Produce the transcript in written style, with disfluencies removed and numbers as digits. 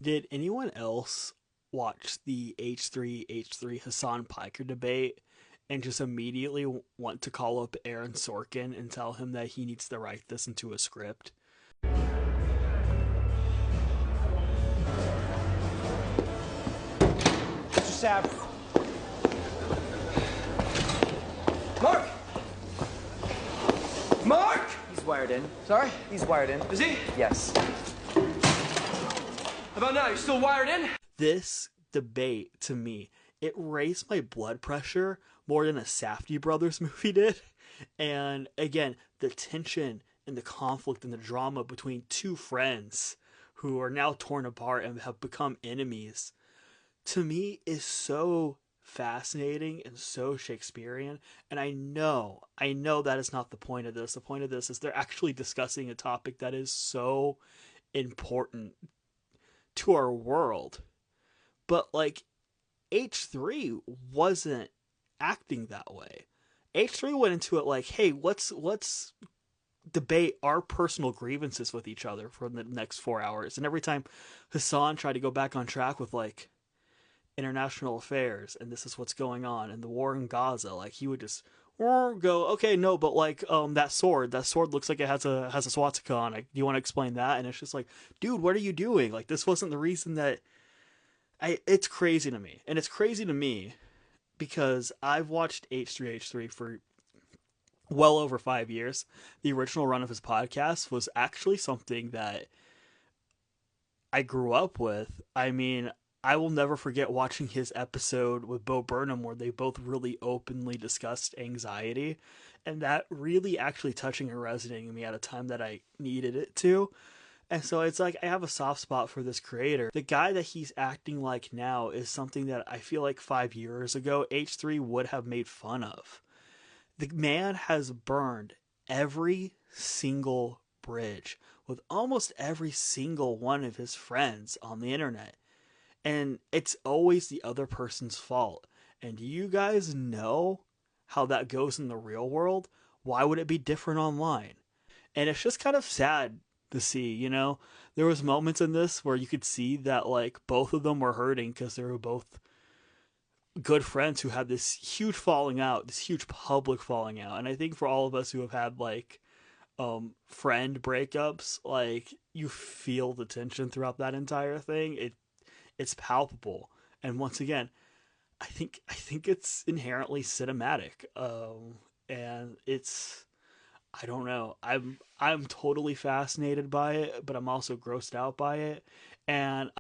Did anyone else watch the H3 H3 Hasan Piker debate and just immediately want to call up Aaron Sorkin and tell him that he needs to write this into a script? Mr. Sapp. Mark! Mark! He's wired in. Sorry? He's wired in. Is he? Yes. How about now? You still wired in? This debate, to me, it raised my blood pressure more than a Safdie Brothers movie did. And again, the tension and the conflict and the drama between two friends who are now torn apart and have become enemies, to me, is so fascinating and so Shakespearean. And I know that is not the point of this. The point of this is they're actually discussing a topic that is so important to our world. But like H3 wasn't acting that way. H3 went into it like, hey, let's debate our personal grievances with each other for the next 4 hours. And every time Hassan tried to go back on track with like international affairs and this is what's going on and the war in Gaza, like he would just go, okay, no, but like that sword looks like it has a swastika on it. Do you want to explain that? And it's just like, dude, what are you doing? Like this wasn't the reason that I. It's crazy to me, and it's crazy to me because I've watched H3H3 for well over 5 years. The original run of his podcast was actually something that I grew up with. I mean, I will never forget watching his episode with Bo Burnham where they both really openly discussed anxiety. And that really actually touching and resonating in me at a time that I needed it to. And so it's like I have a soft spot for this creator. The guy that he's acting like now is something that I feel like 5 years ago H3 would have made fun of. The man has burned every single bridge with almost every single one of his friends on the internet. And it's always the other person's fault. And you guys know how that goes in the real world. Why would it be different online? And it's just kind of sad to see, there was moments in this where you could see that like both of them were hurting because they were both good friends who had this huge falling out, this huge public falling out. And I think for all of us who have had like friend breakups, like you feel the tension throughout that entire thing. It's palpable. And once again, I think it's inherently cinematic. And it's, I don't know. I'm totally fascinated by it, but I'm also grossed out by it. And